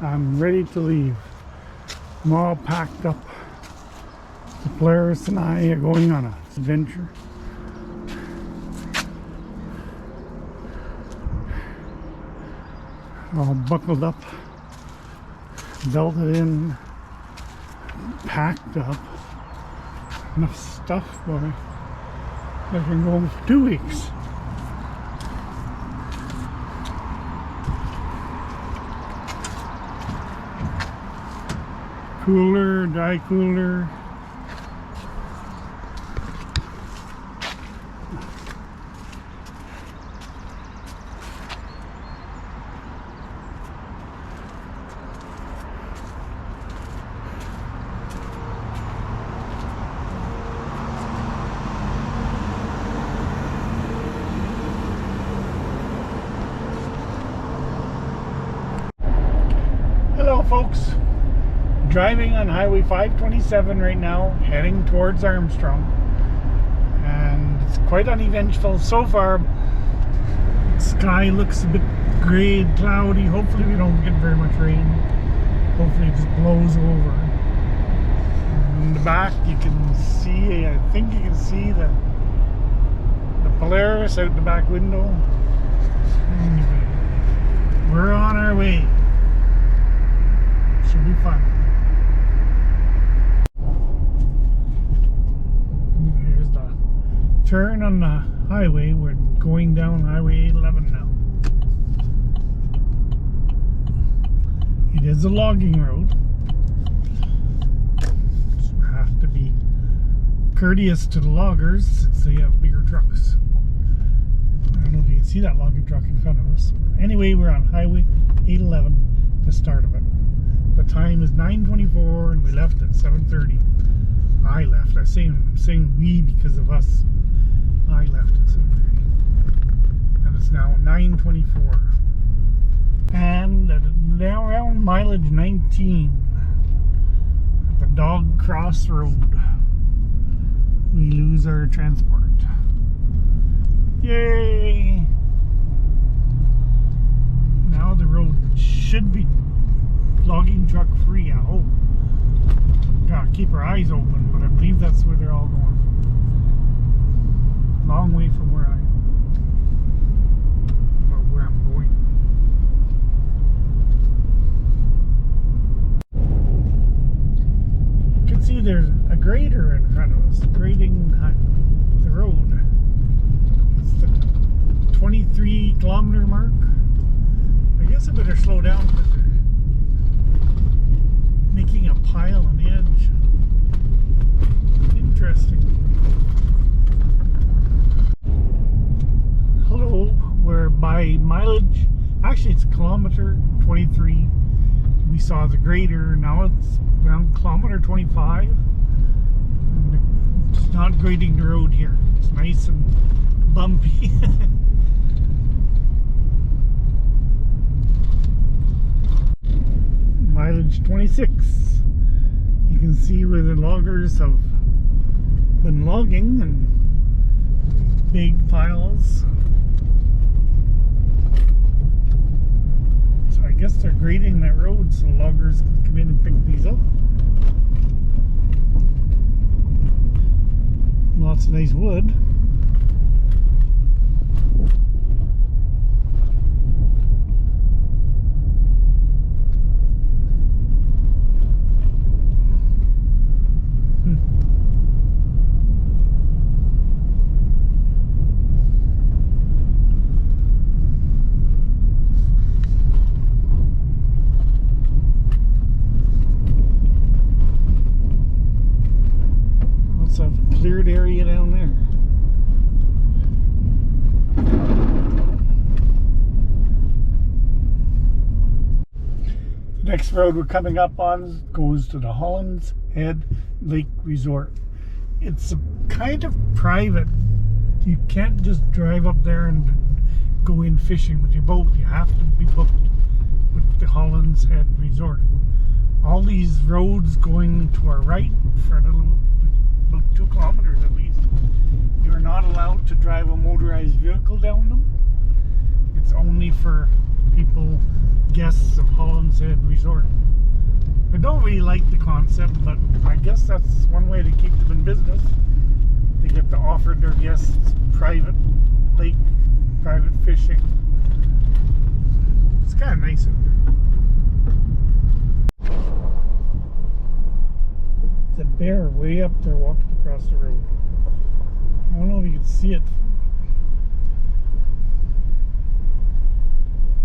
I'm ready to leave. I'm all packed up. The Polaris and I are going on an adventure. All buckled up, belted in, packed up. Enough stuff, boy. I can go for 2 weeks. Cooler, dry cooler. Hello folks, driving on Highway 527 right now, heading towards Armstrong, and it's quite uneventful so far. The sky looks a bit grey and cloudy. Hopefully we don't get very much rain. Hopefully it just blows over. In the back you can see, I think you can see the Polaris out the back window. Anyway, we're on our way. Should be fun. Here's the turn on the highway. We're going down Highway 811 now. It is a logging road, so we have to be courteous to the loggers since they have bigger trucks. I don't know if you can see that logging truck in front of us. Anyway, we're on Highway 811, the start of it. The time is 9:24 and we left at 7:30. I left. I'm saying we because of us. I left at 7:30. And it's now 9:24. And now around mileage 19 at the Dog Cross Road, we lose our transport. Yay! Now the road should be logging truck free, I hope. Gotta keep our eyes open, but I believe that's where they're all going. Long way from where I'm going. You can see there's a grader in front of us, grading the road. It's the 23-kilometer mark. I guess I better slow down because they're making a pile on the edge. Interesting. Hello, we're by mileage. Actually, it's kilometer 23. We saw the grader. Now it's around kilometer 25. And it's not grading the road here. It's nice and bumpy. Mileage 26. You can see where the loggers have been logging and big piles. So I guess they're grading that road so loggers can come in and pick these up. Lots of nice wood. Cleared area down there. The next road we're coming up on goes to the Hollands Head Lake Resort. It's a kind of private. You can't just drive up there and go in fishing with your boat. You have to be booked with the Hollands Head Resort. All these roads going to our right for a little, about 2 kilometers at least, you're not allowed to drive a motorized vehicle down them. It's only for people, guests of Holland's Head Resort. I don't really like the concept, but I guess that's one way to keep them in business. They get to offer their guests private lake, private fishing. It's kind of nice out there. There's a bear way up there walking across the road. I don't know if you can see it.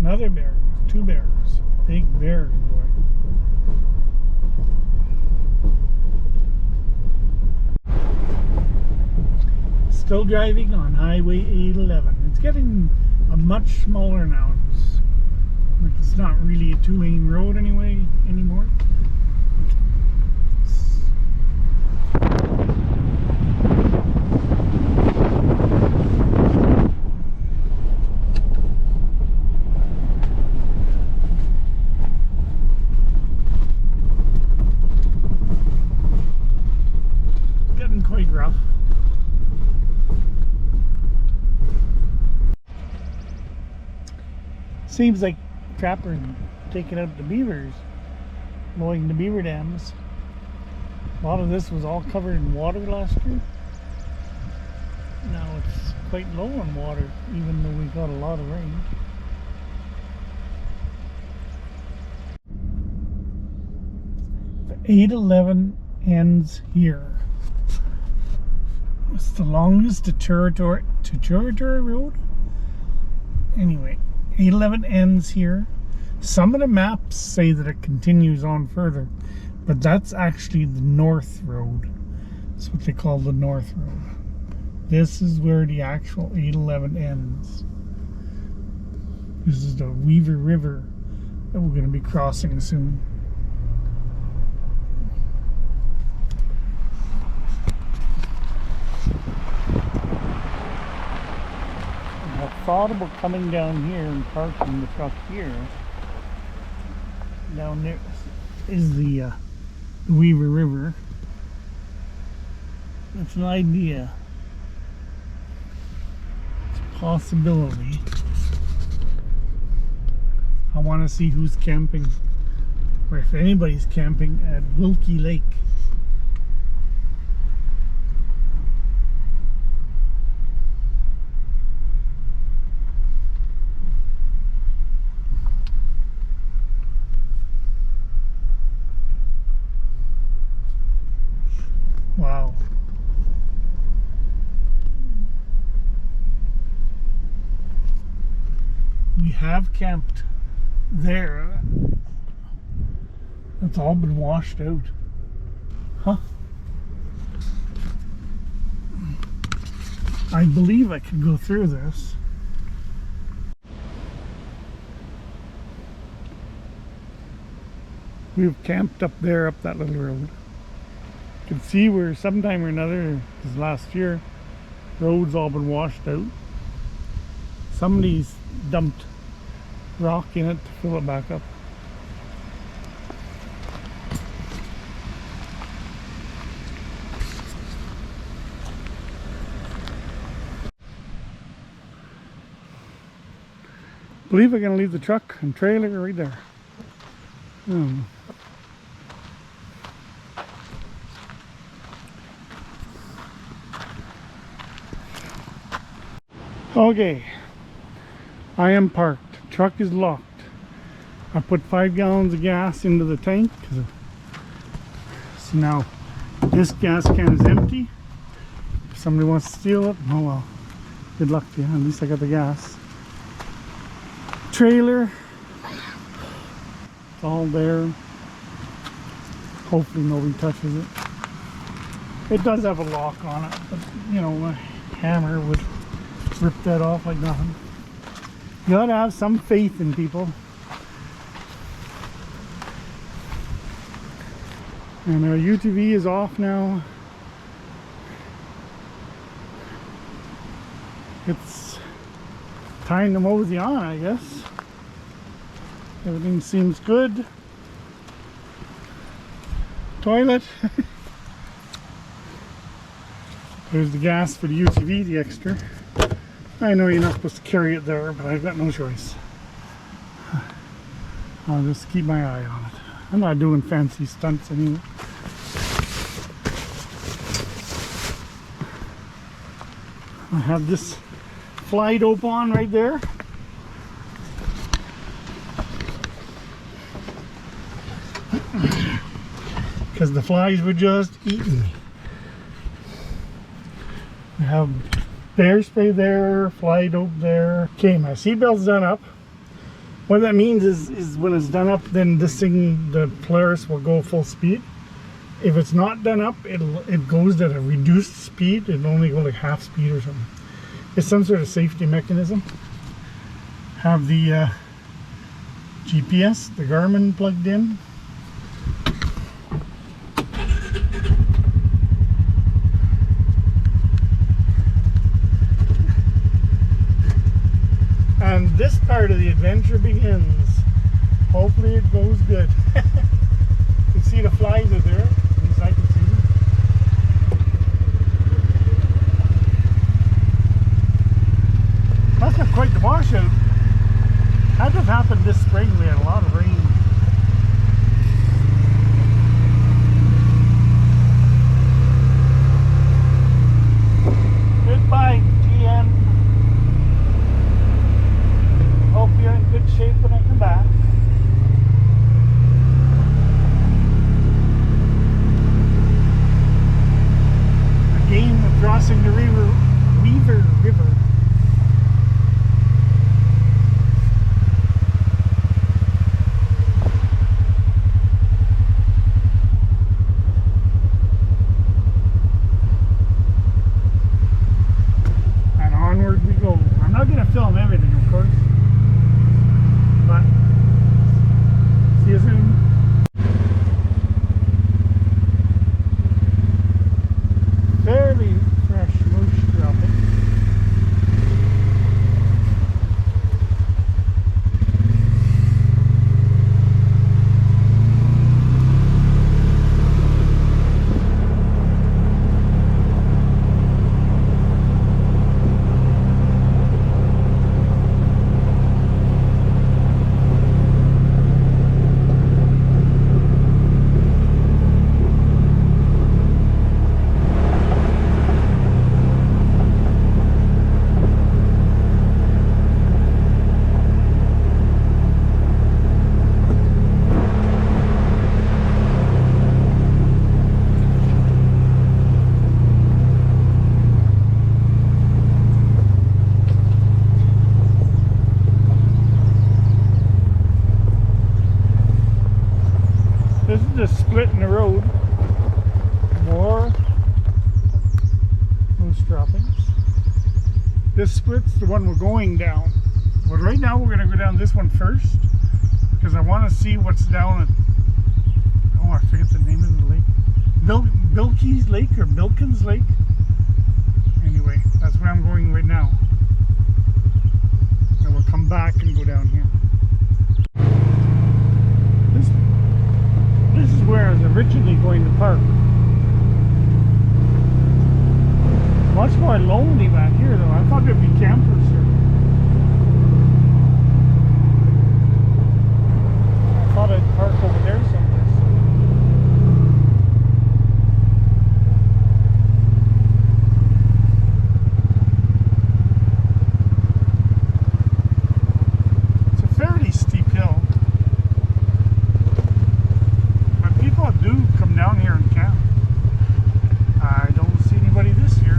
Another bear. Two bears. Big bears, boy. Still driving on Highway 811. It's getting much smaller now. It's not really a two-lane road anymore. Getting quite rough. Seems like trappers taking out the beavers, blowing the beaver dams. A lot of this was all covered in water last year. Now it's quite low on water, even though we got a lot of rain. The 811 ends here. It's the longest to territory road. Anyway, 811 ends here. Some of the maps say that it continues on further, but that's actually the North Road. That's what they call the North Road. This is where the actual 811 ends. This is the Weaver River that we're going to be crossing soon. I thought about coming down here and parking the truck here. Down there is the Weaver River. That's an idea. It's a possibility. I want to see who's camping, or if anybody's camping at Wilkie Lake. Wow. We have camped there. It's all been washed out. Huh? I believe I can go through this. We've camped up there, up that little road. You can see where sometime or another, this last year, roads all been washed out. Somebody's dumped rock in it to fill it back up. I believe I'm going to leave the truck and trailer right there. Okay, I am parked. Truck is locked. I put 5 gallons of gas into the tank. So now this gas can is empty. If somebody wants to steal it, oh well. Good luck to you. At least I got the gas. Trailer. It's all there. Hopefully nobody touches it. It does have a lock on it, but you know, a hammer would rip that off like nothing. You gotta have some faith in people. And our UTV is off now. It's time to mosey on, I guess. Everything seems good. Toilet. There's the gas for the UTV, the extra. I know you're not supposed to carry it there, but I've got no choice. I'll just keep my eye on it. I'm not doing fancy stunts anymore. I have this fly dope on right there. Because the flies were just eating me. I have bear spray there, fly dope there. Okay, my seatbelt's done up. What that means is when it's done up, then this thing, the Polaris, will go full speed. If it's not done up, it goes at a reduced speed. It'll only go like half speed or something. It's some sort of safety mechanism. Have the GPS, the Garmin, plugged in. And this part of the adventure begins. Hopefully it goes good. You can see the flies are there. At least I can see them. That's not quite the washout. That just happened this spring. We had a lot of rain. Goodbye, GM. Hope you're in good shape when I come back. Again, we're crossing the Weaver River. And onward we go. I'm not going to film everything, of course. But see you soon. Fairly fresh moose dropping. This is just split in the road. More moose droppings. This split's the one we're going down. But right now we're going to go down this one first because I want to see what's down at, oh, I forget the name of the lake. Bilkey's Lake or Bilkins Lake. Anyway, that's where I'm going right now. Then we'll come back and go down here. This is where I was originally going to park. Much more lonely back here though. I thought there'd be campers here. I thought I'd park over there someplace. It's a fairly steep hill. But people do come down here and camp. I don't see anybody this year.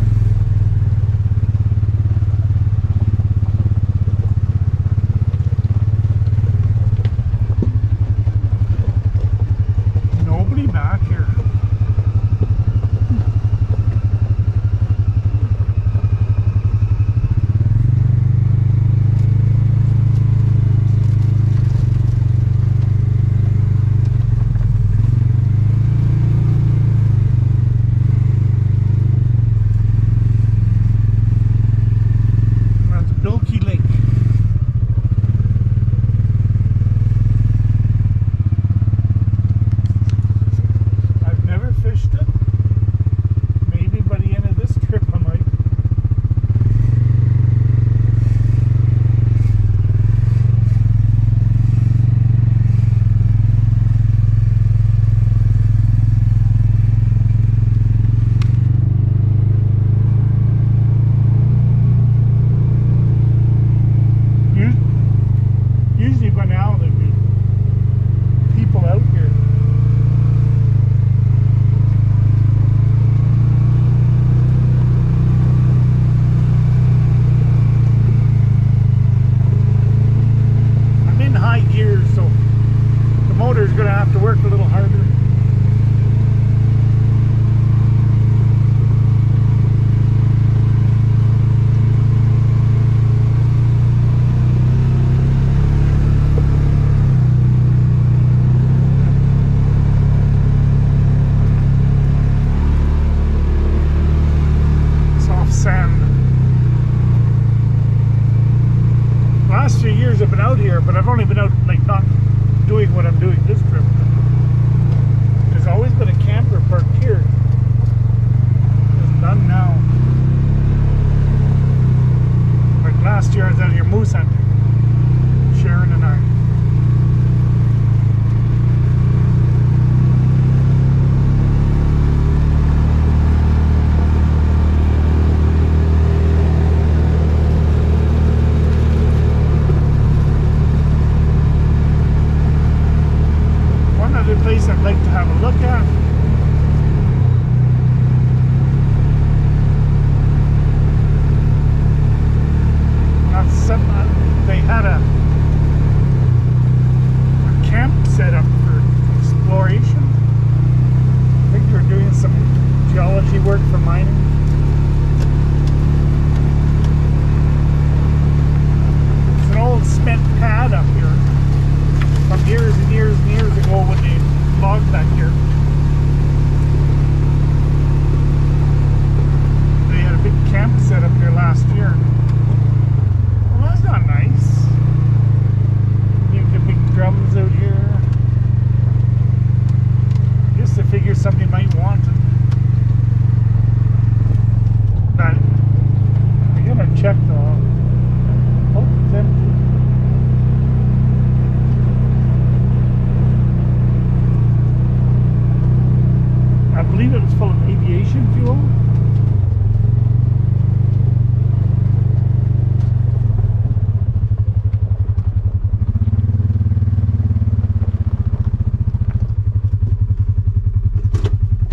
are going to have to work a little harder. Soft sand. Last few years I've been out here, but I've only been out like not doing what I'm doing this trip. There's always been a camper parked here. There's none now. Like last year I was out here moose hunting, Sharon and I. Place I'd like to have a look at. Not something they had a camp set up for exploration. I think they're doing some geology work for mining. It's an old cement pad up here from years and years and years ago when they logged back here. They had a big camp set up here last year. Well, that's not nice. You have the big drums out here. I guess I figure somebody might want it. But I gotta check though. Oh, it's empty. I believe it was full of aviation fuel.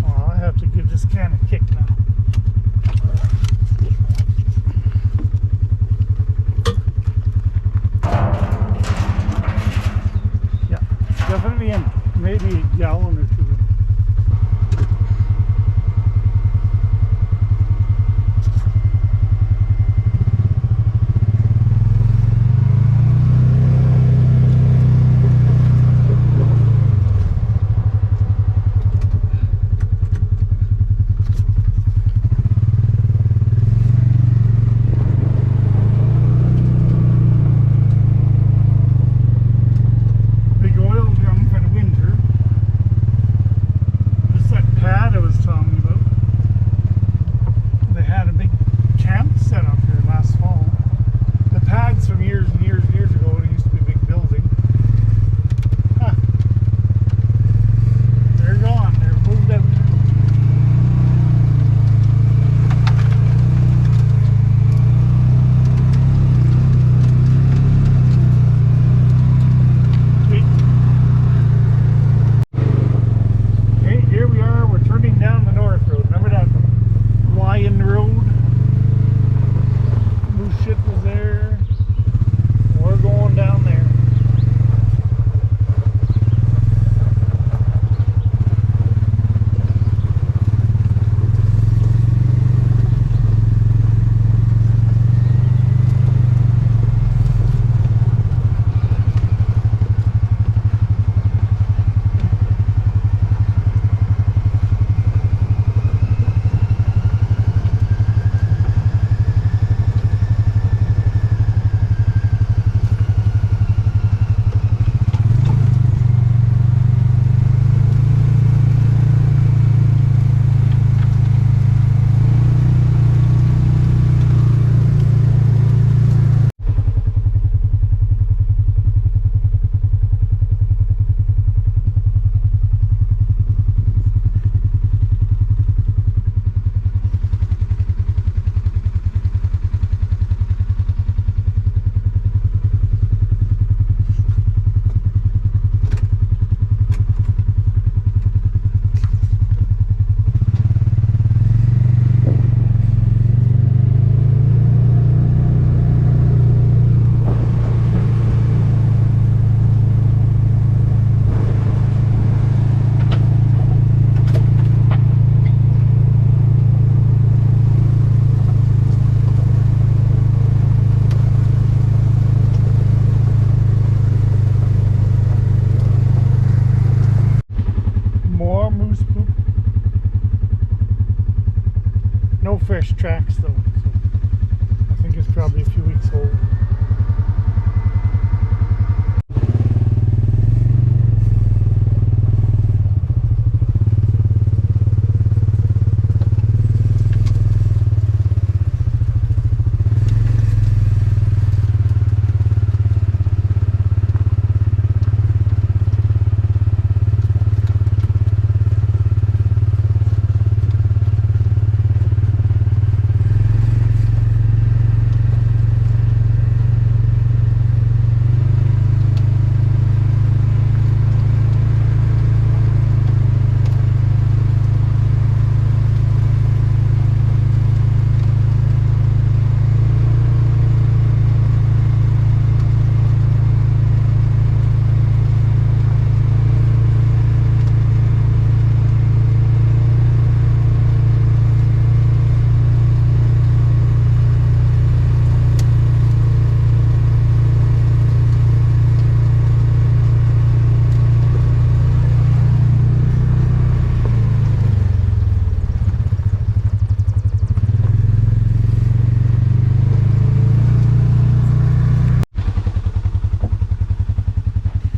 Oh, I have to give this can a kick now. Yeah, definitely in maybe a gallon or two. fresh tracks though, so I think it's probably a few weeks old.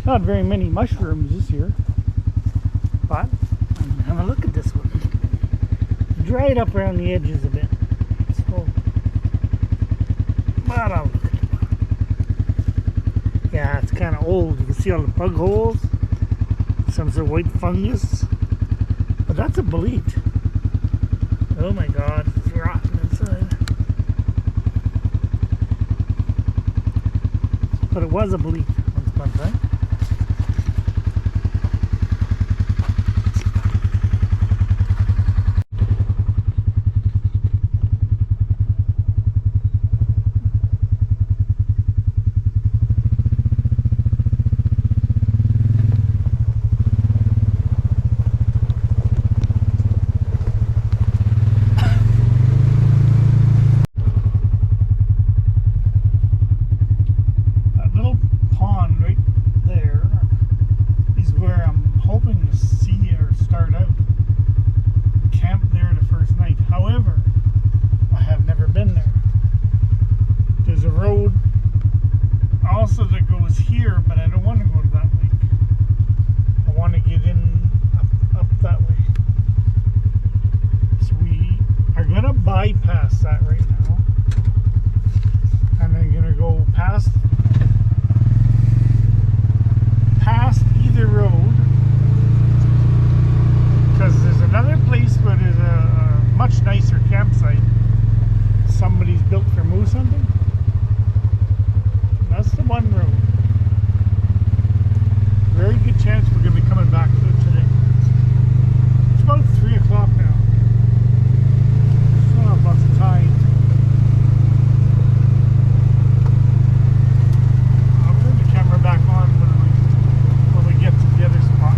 Not very many mushrooms this year, but have a look at this one. Dried up around the edges a bit. So, but I'll look at it. Yeah, it's kind of old. You can see all the bug holes, some sort of white fungus. But that's a bolete. Oh my God, it's rotten inside. But it was a bolete once upon a time. Bypass that right now, and then gonna go past either road, because there's another place where there's a much nicer campsite somebody's built for moose hunting. That's the one road. Very good chance we're gonna be coming back to it today. It's about 3 o'clock now. Lots of time. I'll turn the camera back on when we get to the other spot.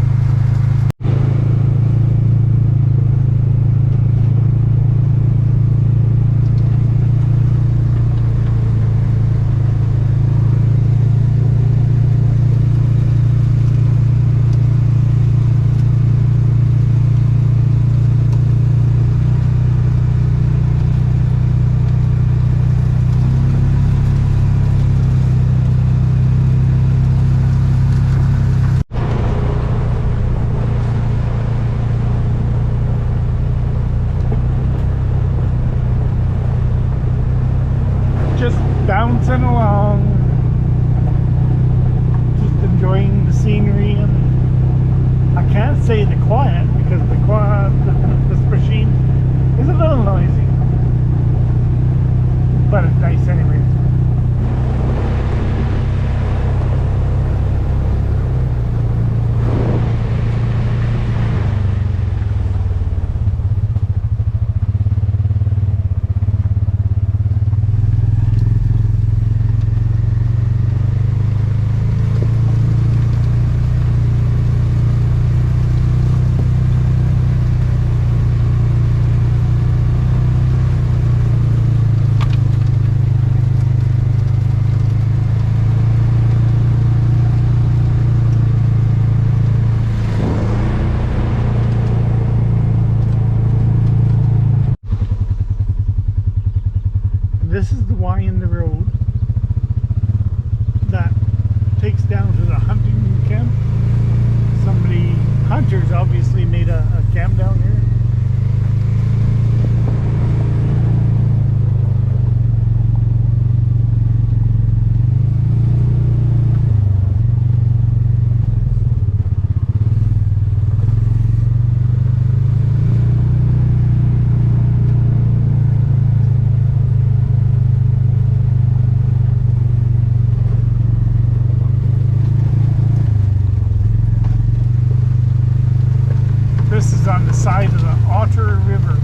Bouncing along, just enjoying the scenery, and I can't say the quiet because this machine is a little noisy, but it's nice anyway. wind road that takes down to the hunting camp. Hunters obviously made a camp down here. This is on the side of the Otter River.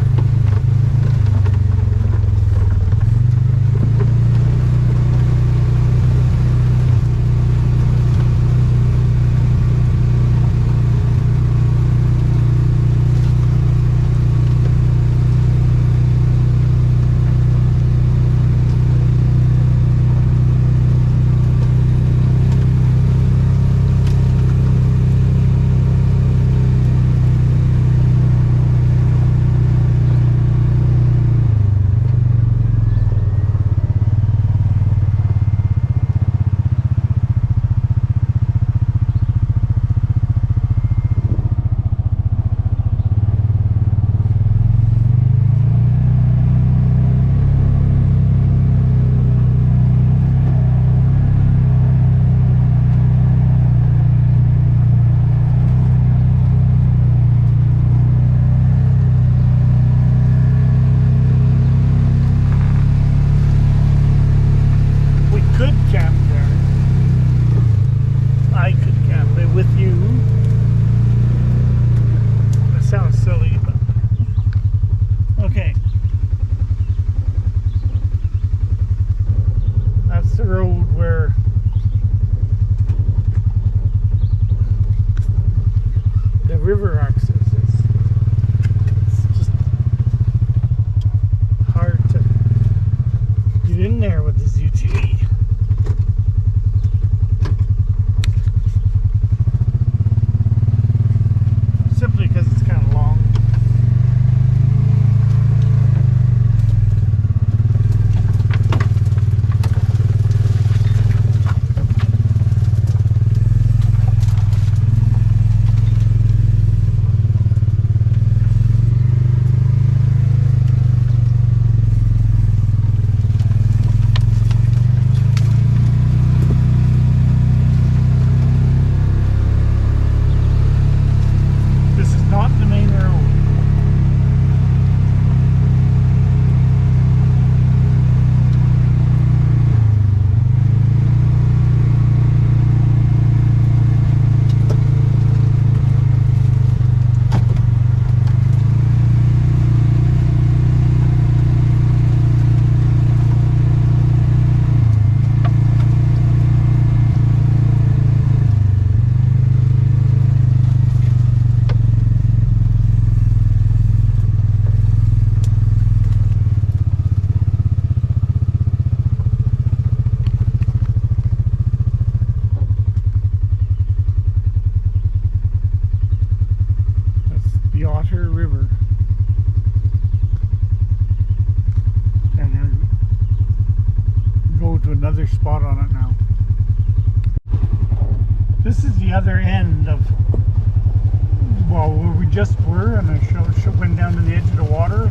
river access is. It's just hard to get in there with this UTV. Simply because it's kind of long. River, and then go to another spot on it now. This is the other end of, well, where we just were, and I went down to the edge of the water,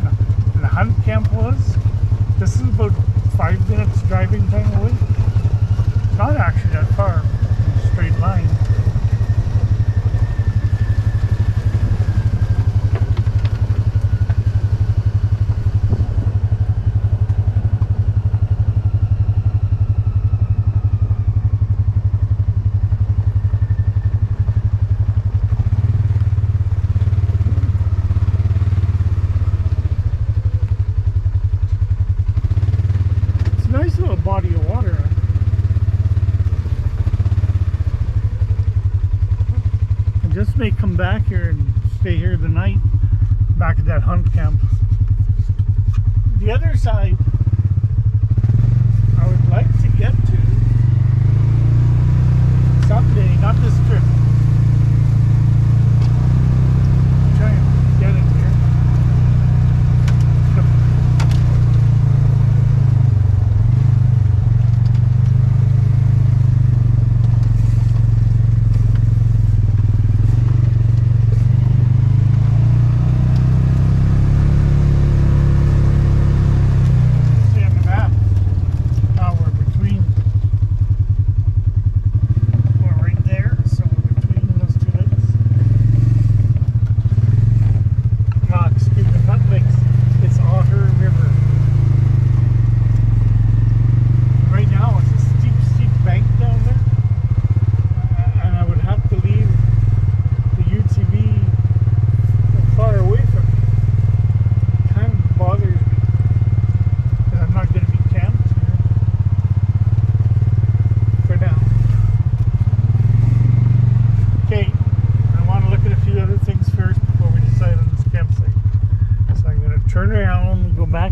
and the hunt camp was. This is about 5 minutes driving time away. It's not actually that far, in a straight line. Nice little body of water. I just may come back here and stay here the night, back at that hunt camp. The other side I would like to get to someday, not this trip. Try and get it here.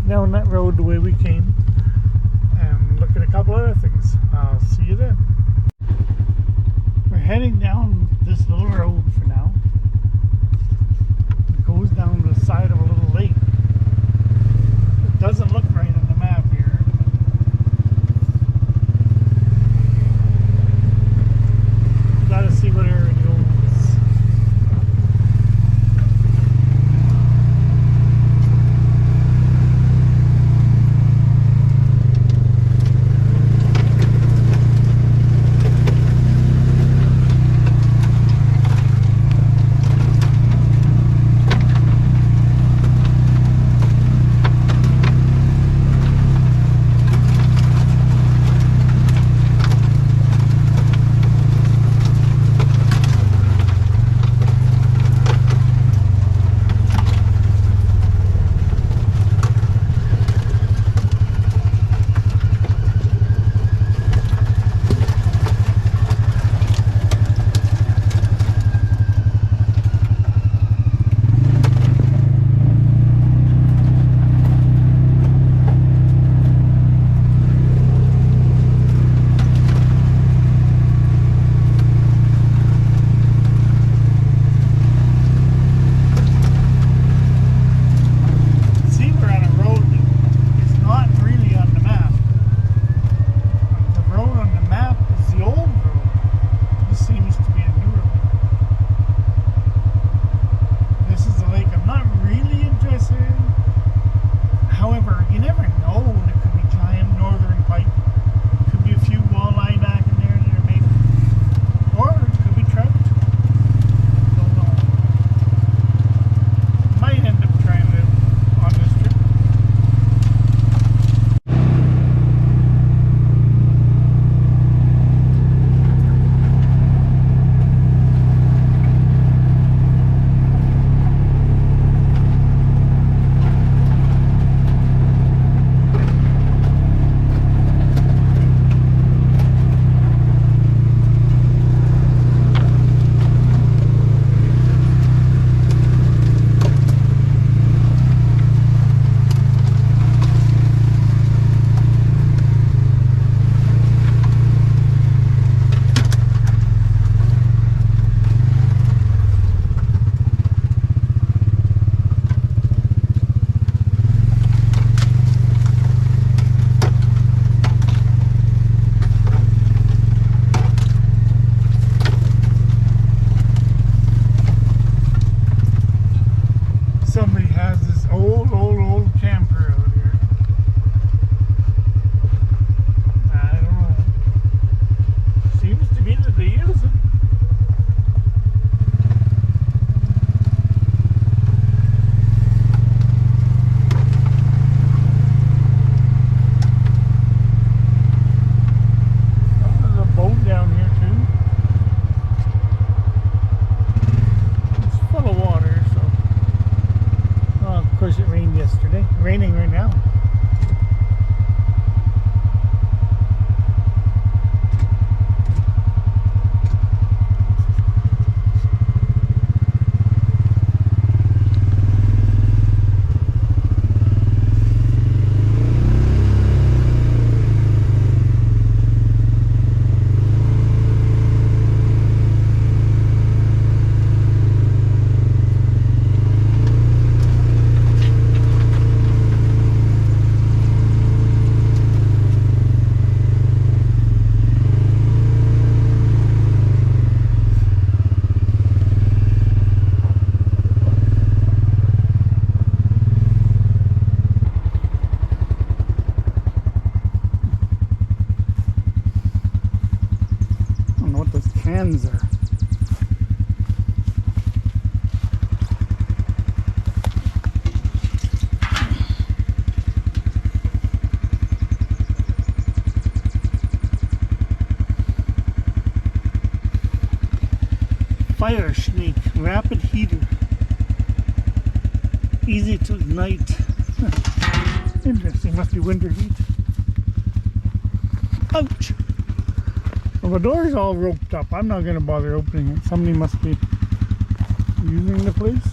down that road the way we came and look at a couple other things. I'll see you then. We're heading down this little road for now. It goes down the side of a little lake. It doesn't look right on the map here. Gotta see what area it goes. Raining right now. Cans are. Fire snake, rapid heater, easy to ignite. Interesting, must be winter heat. Ouch! Well, the door's all roped up. I'm not going to bother opening it. Somebody must be using the place.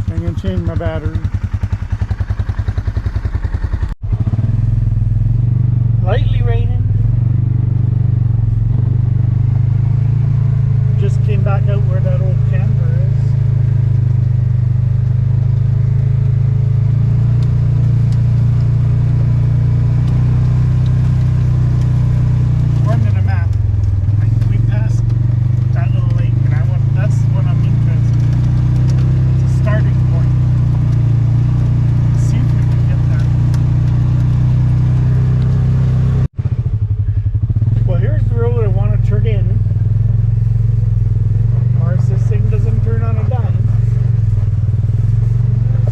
I'm going to change change my battery. Lightly raining. Just came back out where that old camper is. According to the map, we passed that little lake, and that's what I'm interested in. It's a starting point. Let's see if we can get there. Well, here's the road I want to turn in. Of course, this thing doesn't turn on a dime.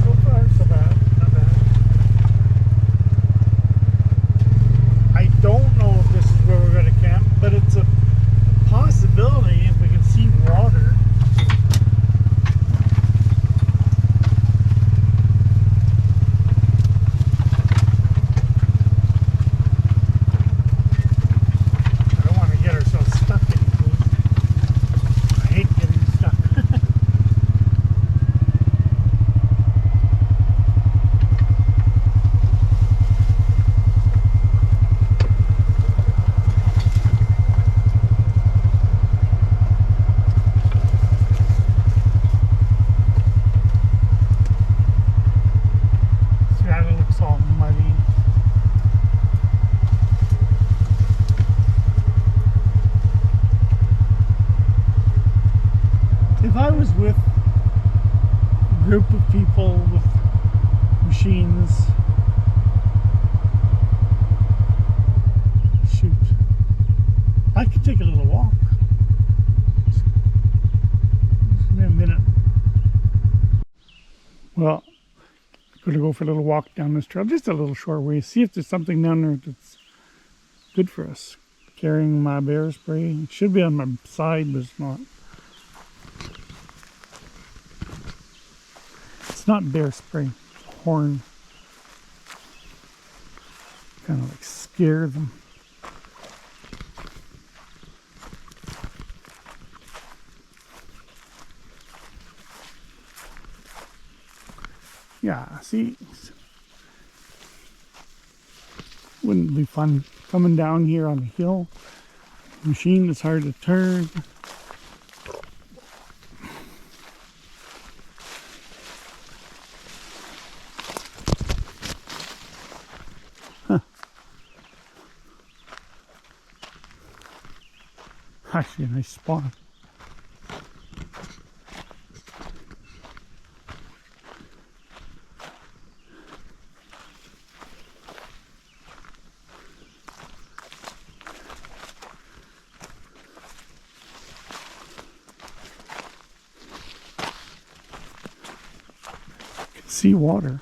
So far, so bad. Not bad. I don't know if this is where we're going to camp, but it's a possibility if we can see water. I don't want to get ourselves stuck in anything. I hate getting stuck. See how it looks all muddy. If I was with a group of people with machines, shoot, I could take a little walk. Just give me a minute. Well, I'm going to go for a little walk down this trail, just a little short way, see if there's something down there that's good for us. Carrying my bear spray. It should be on my side, but it's not. It's not bear spray, it's horn. Kind of like scare them. Yeah, see, wouldn't be fun coming down here on the hill. Machine is hard to turn. Actually, a nice spot. You can see water.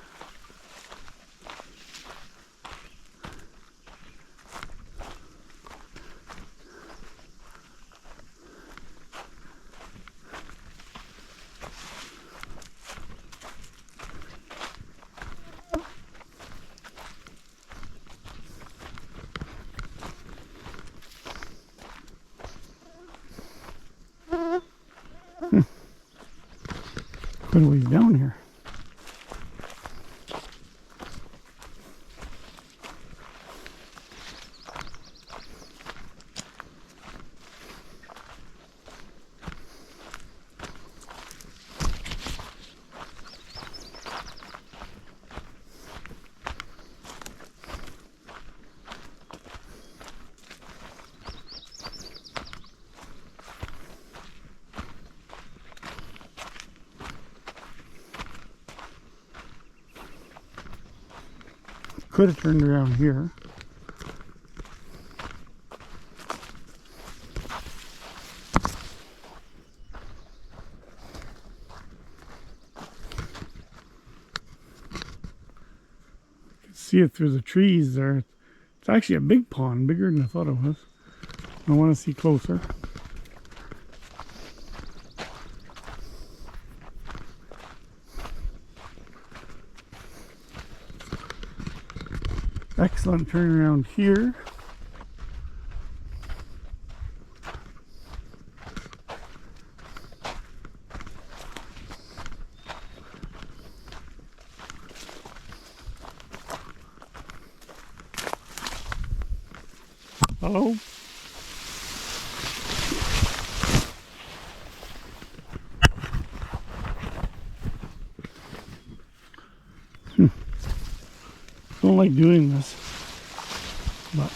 Good ways down here. Could have turned around here. You can see it through the trees there. It's actually a big pond, bigger than I thought it was. I want to see closer. Excellent turnaround here. Hello? Don't like doing this, but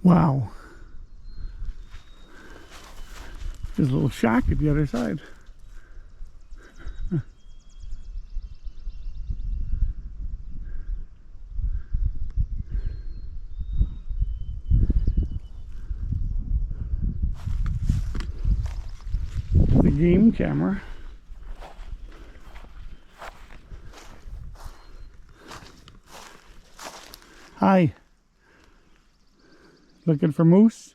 wow. There's a little shack at the other side. The game camera. Hi. Looking for moose?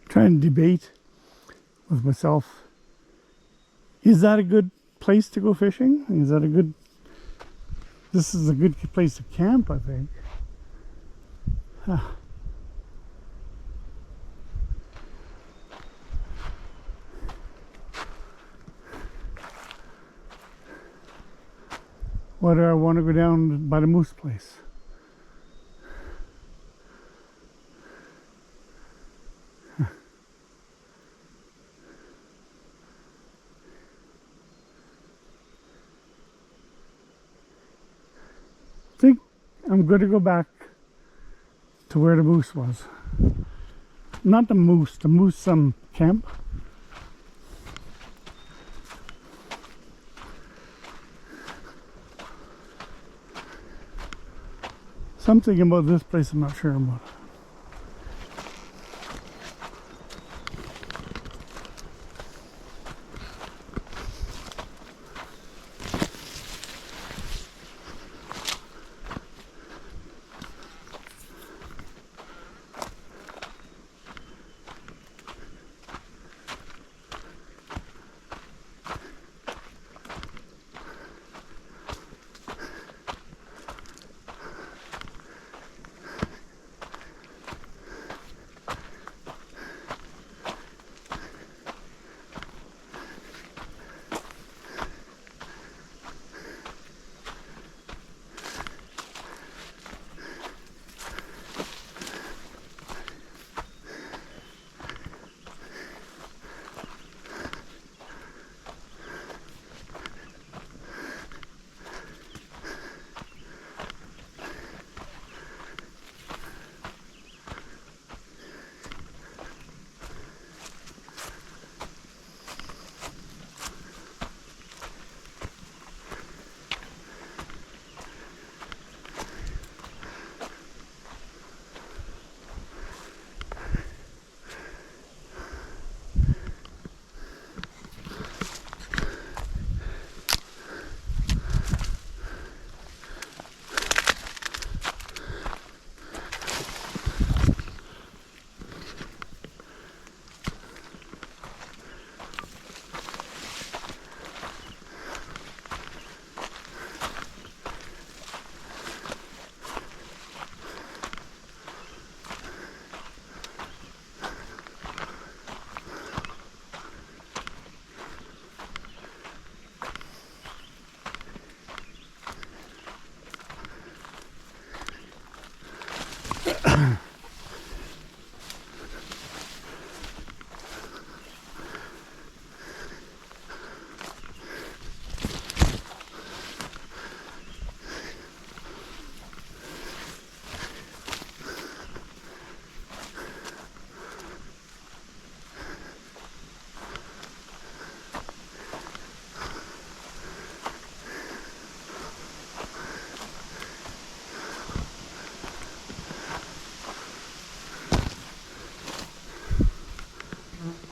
Trying to debate with myself, is that a good place to go fishing? Is that a good, this is a good place to camp, I think. Why do I want to go down by the moose place? I think I'm going to go back to where the moose was. Not the moose camp. Something about this place I'm not sure about.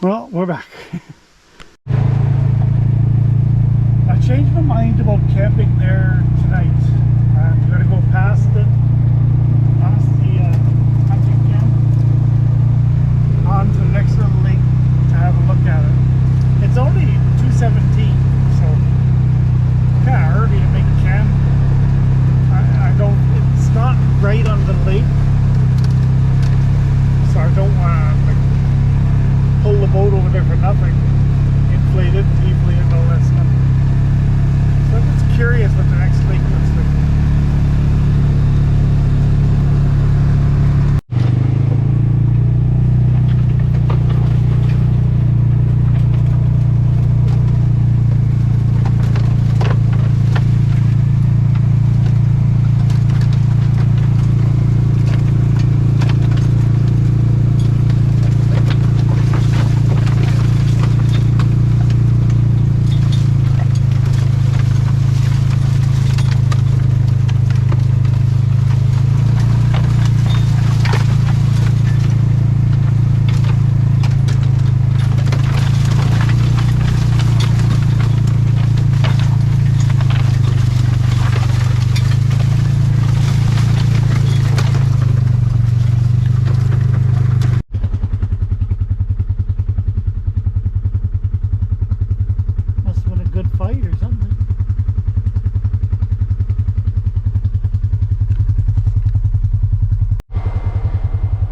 Well, we're back. I changed my mind about camping there tonight. I'm going to go past the hunting camp onto the next little lake to have a look at it. It's only 2:17, so kind of early to make camp. I don't. It's not right on the lake, so I don't want to like pull the boat over there for nothing. Inflate it, deflate it, and all that stuff. So I'm just curious what the next lake looks like.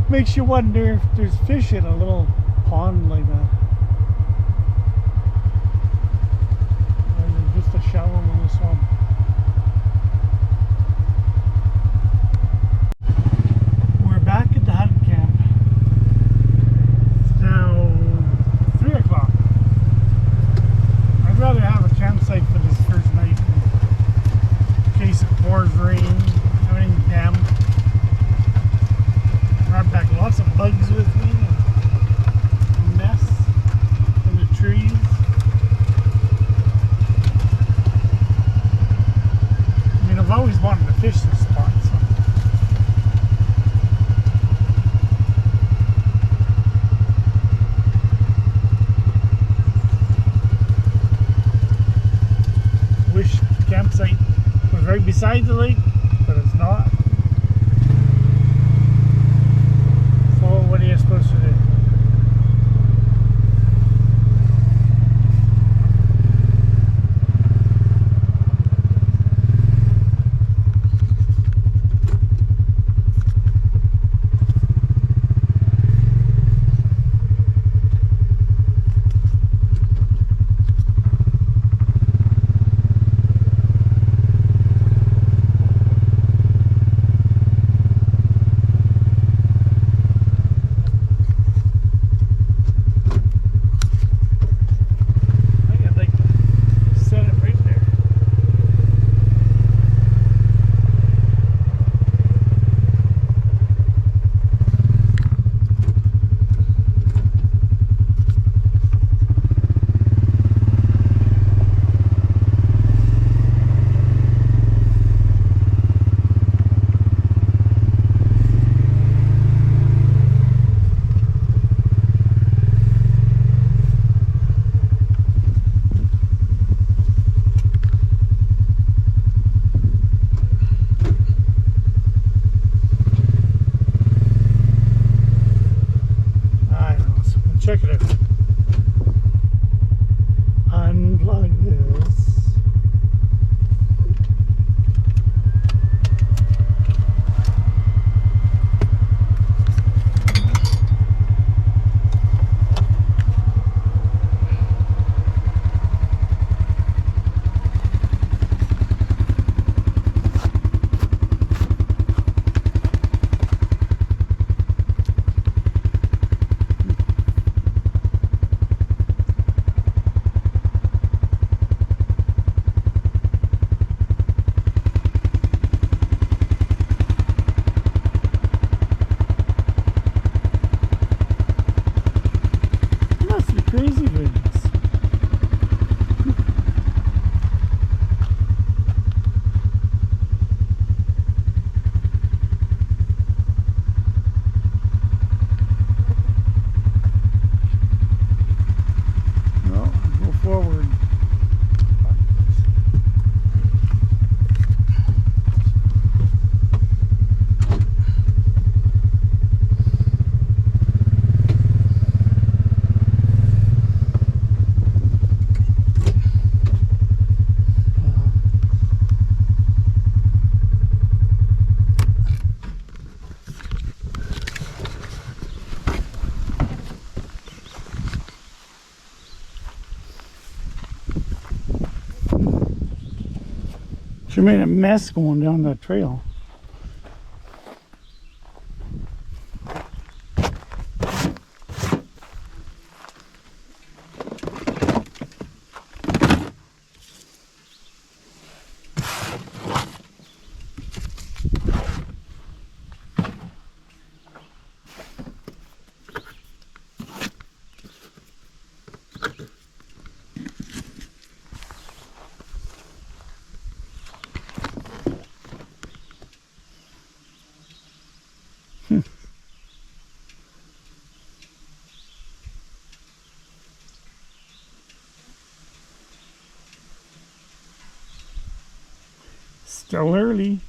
Makes you wonder if there's fish in a little pond like that. Or is it just a shallow little swamp? We're back at the hunting camp. It's now 3 o'clock. I'd rather have a campsite for this first night in case it pours rain, everything's damp. Brought back lots of bugs with me, and nests in the trees. I mean, I've always wanted to fish this spot, so. Wish the campsite was right beside the lake, but it's not. What are you supposed to do? Sure made a mess going down that trail. Still early.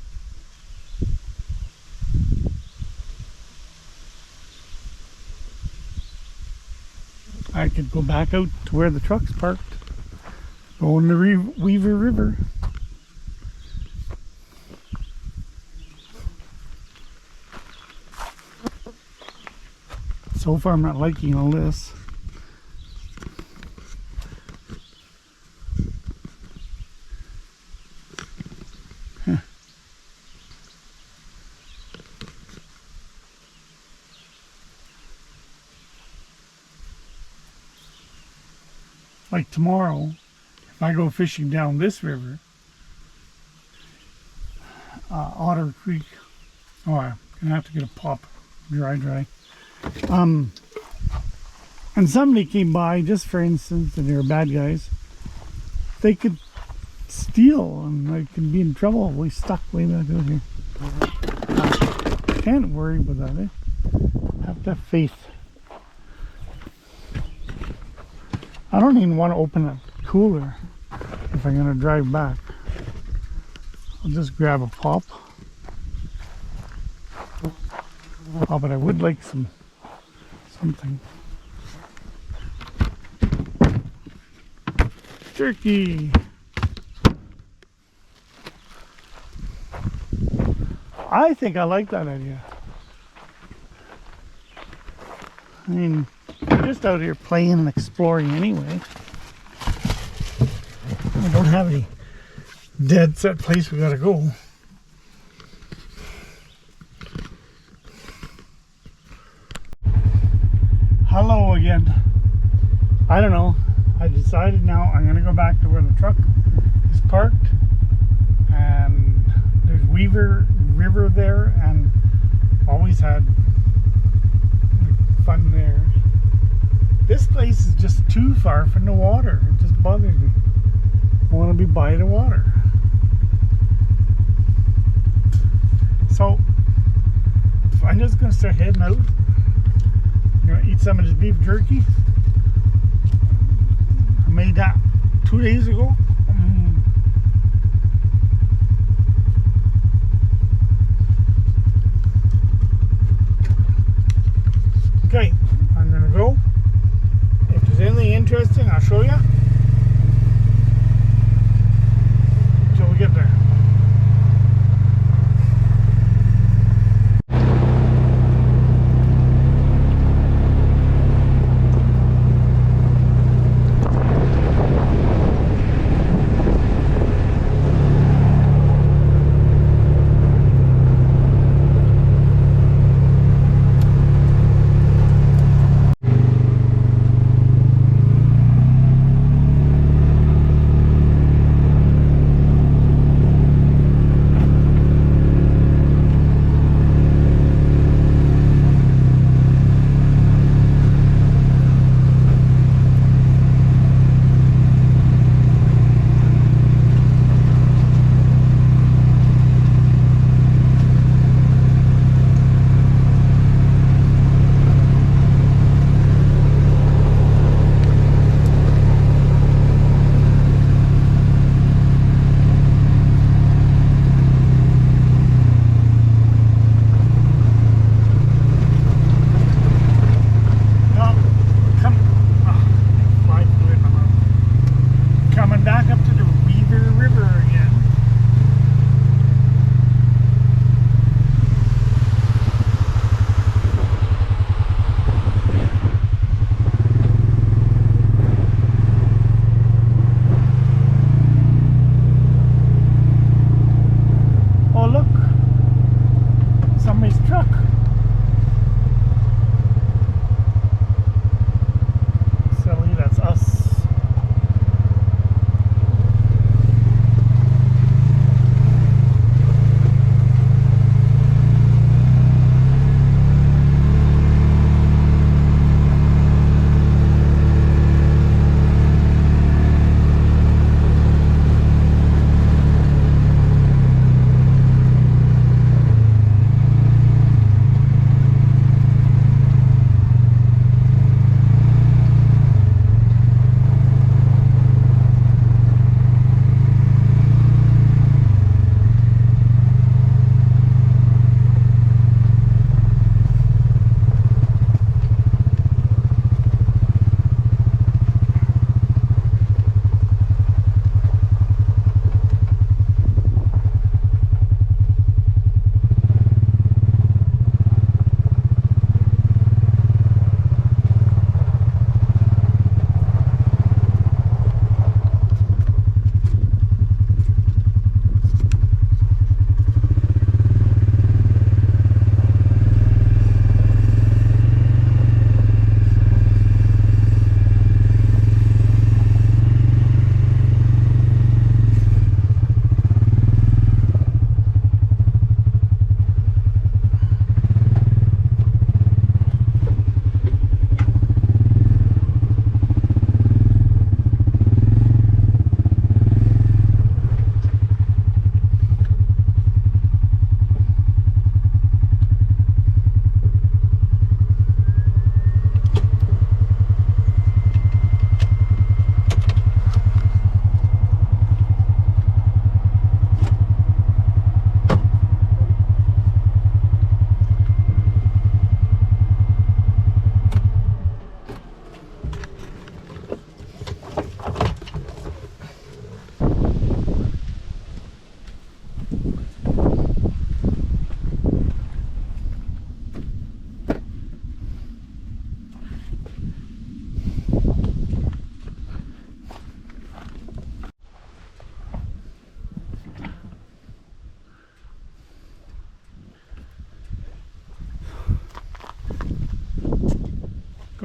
I could go back out to where the truck's parked. Go in the Weaver River. So far I'm not liking all this. Like tomorrow, if I go fishing down this river, Otter Creek, oh, I'm gonna have to get a pop, dry. And somebody came by, just for instance, and they were bad guys, they could steal and I could be in trouble. We stuck way back out here. Can't worry about that, eh? Have to have faith. I don't even want to open a cooler if I'm going to drive back. I'll just grab a pop. Oh, but I would like something. Jerky. I think I like that idea. I mean, we're just out here playing and exploring anyway. I don't have any dead set place we gotta go. Hello again. I don't know. I decided now I'm gonna go back to where the truck is parked, and there's Weaver River there, and always had like fun there. This place is just too far from the water. It just bothers me. I want to be by the water. So I'm just gonna start heading out. I'm gonna eat some of this beef jerky. I made that 2 days ago. Okay, I'm gonna go. If there's anything interesting, I'll show you. Until we get there.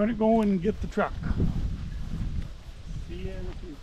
gonna go and get the truck. See you in a few.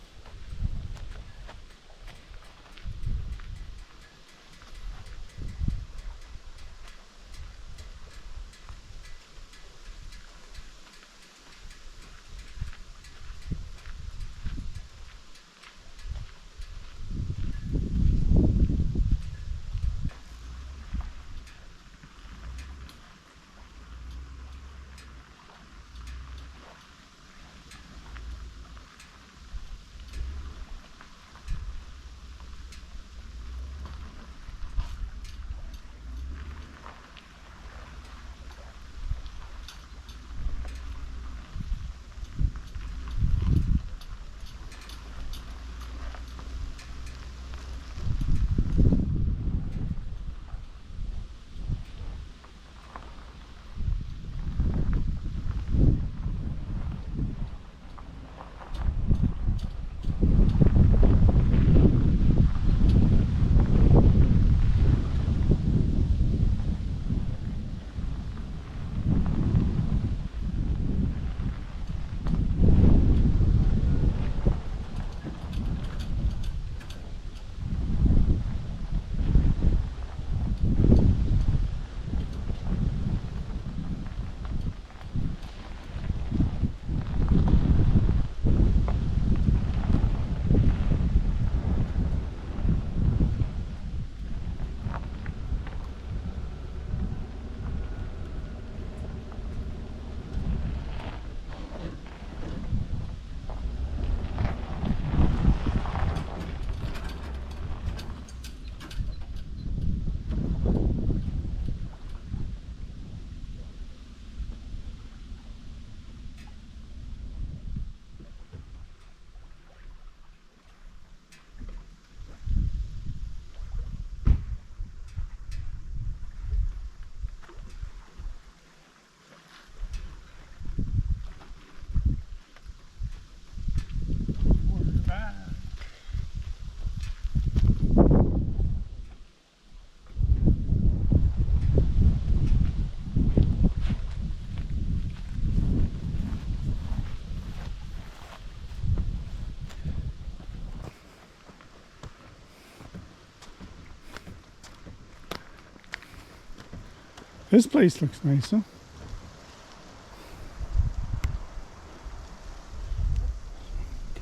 This place looks nice, huh?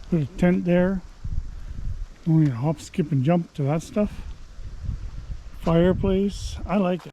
Put a tent there. Only hop, skip, and jump to that stuff. Fireplace. I like it.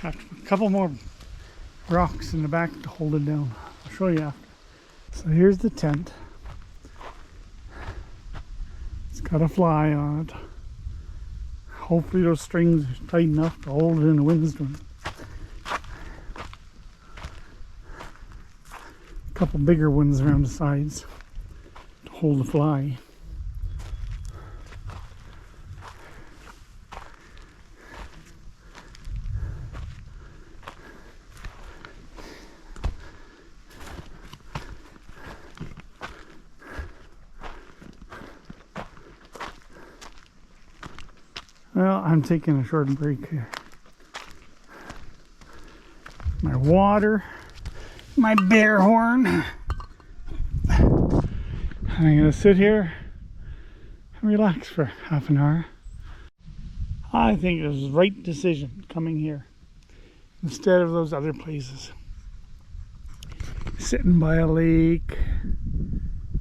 Have to put a couple more rocks in the back to hold it down. I'll show you after. So here's the tent. It's got a fly on it. Hopefully those strings are tight enough to hold it in a windstorm. A couple bigger ones around the sides to hold the fly. Well, I'm taking a short break here. My water. my bear horn. I'm gonna sit here and relax for half an hour. I think it was the right decision coming here instead of those other places. Sitting by a lake,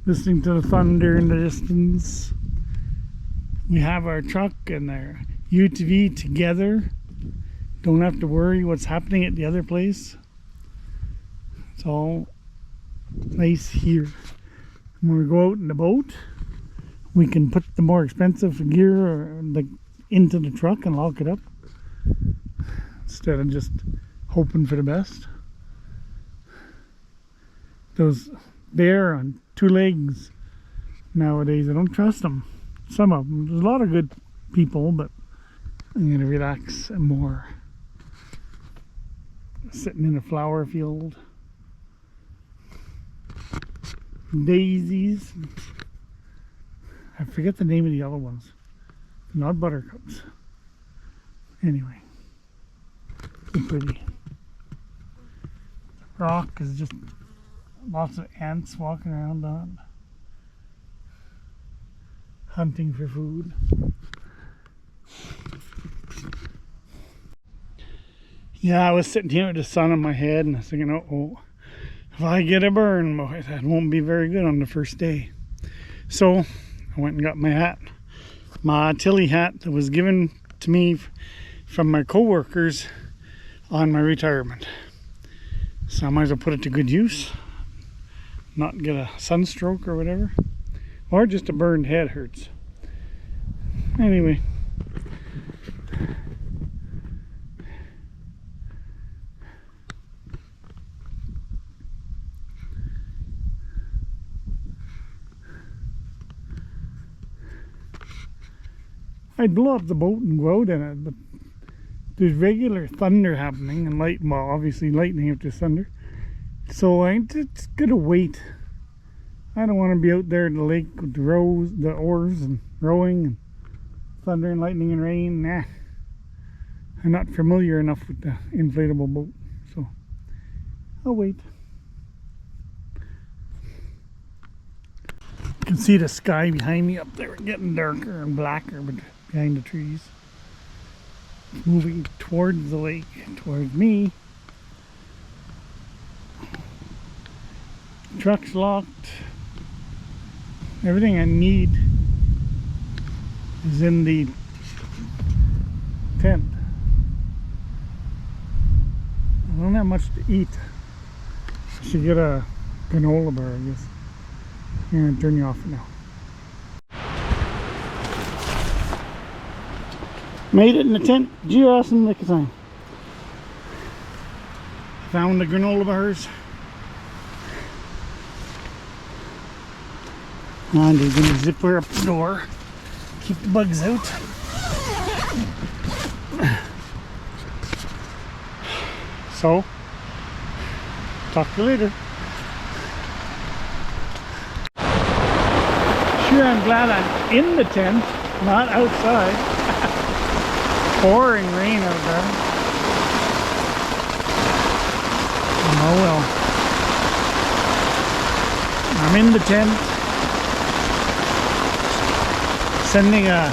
listening to the thunder in the distance. We have our truck and our UTV together. Don't have to worry what's happening at the other place. It's all nice here. When we go out in the boat, we can put the more expensive gear into the truck and lock it up instead of just hoping for the best. Those bear on 2 legs nowadays, I don't trust them. Some of them. There's a lot of good people, but I'm gonna relax more. Sitting in a flower field. Daisies. I forget the name of the other ones. Not buttercups. Anyway, they're pretty. The rock is just lots of ants walking around on, hunting for food. Yeah, I was sitting here with the sun on my head and I was thinking, oh, if I get a burn, boy, that won't be very good on the first day. So I went and got my hat, my Tilly hat that was given to me from my co-workers on my retirement. So I might as well put it to good use, not get a sunstroke or whatever, or just a burned head hurts. Anyway, I'd blow up the boat and go out in it, but there's regular thunder happening and well, obviously lightning if there's thunder. So I'm just gonna wait. I don't want to be out there in the lake with the oars and rowing and thunder and lightning and rain. Nah, I'm not familiar enough with the inflatable boat, so I'll wait. You can see the sky behind me up there getting darker and blacker behind the trees. It's moving towards the lake, towards me. Truck's locked. Everything I need is in the tent. I don't have much to eat. I should get a granola bar, I guess. Here, I'll turn you off for now. Made it in the tent just in the nick of time. Found the granola bars. And we're going to zip her up the door. Keep the bugs out. So, talk to you later. Sure, I'm glad I'm in the tent, not outside. Pouring rain out there. Oh well. I'm in the tent. Sending a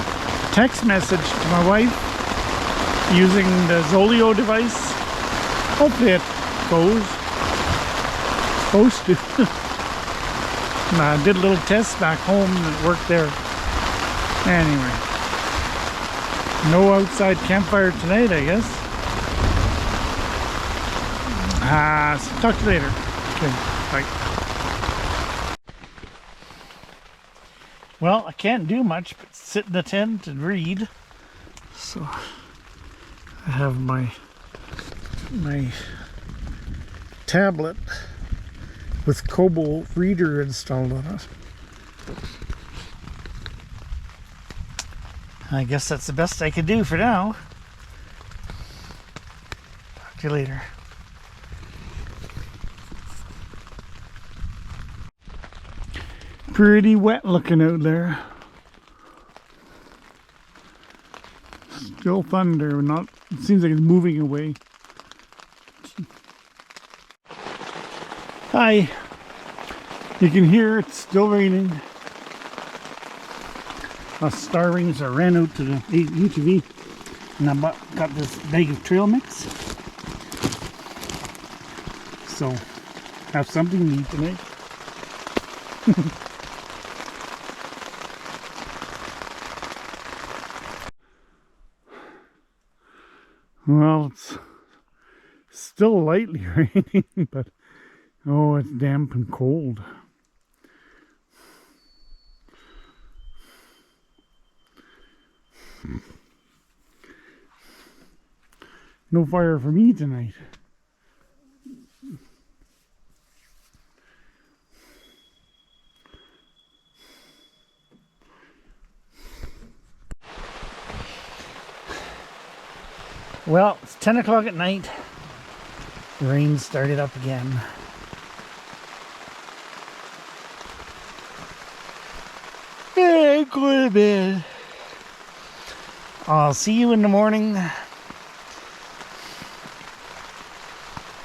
text message to my wife using the Zoleo device. Hopefully it goes. Supposed to. And I did a little test back home and it worked there. Anyway. No outside campfire tonight, I guess. So talk to you later. Okay, bye. Well, I can't do much but sit in the tent and read. So I have my tablet with Kobo reader installed on it. I guess that's the best I can do for now. Talk to you later. Pretty wet looking out there. Still thunder, not. It seems like it's moving away. Hi. You can hear it's still raining. Us starving, so I ran out to the UTV and I got this bag of trail mix. So, have something to eat tonight. Well, it's still lightly raining, but oh, it's damp and cold. No fire for me tonight. Well, it's 10 o'clock at night. The rain started up again. Yeah, go to bed. I'll see you in the morning.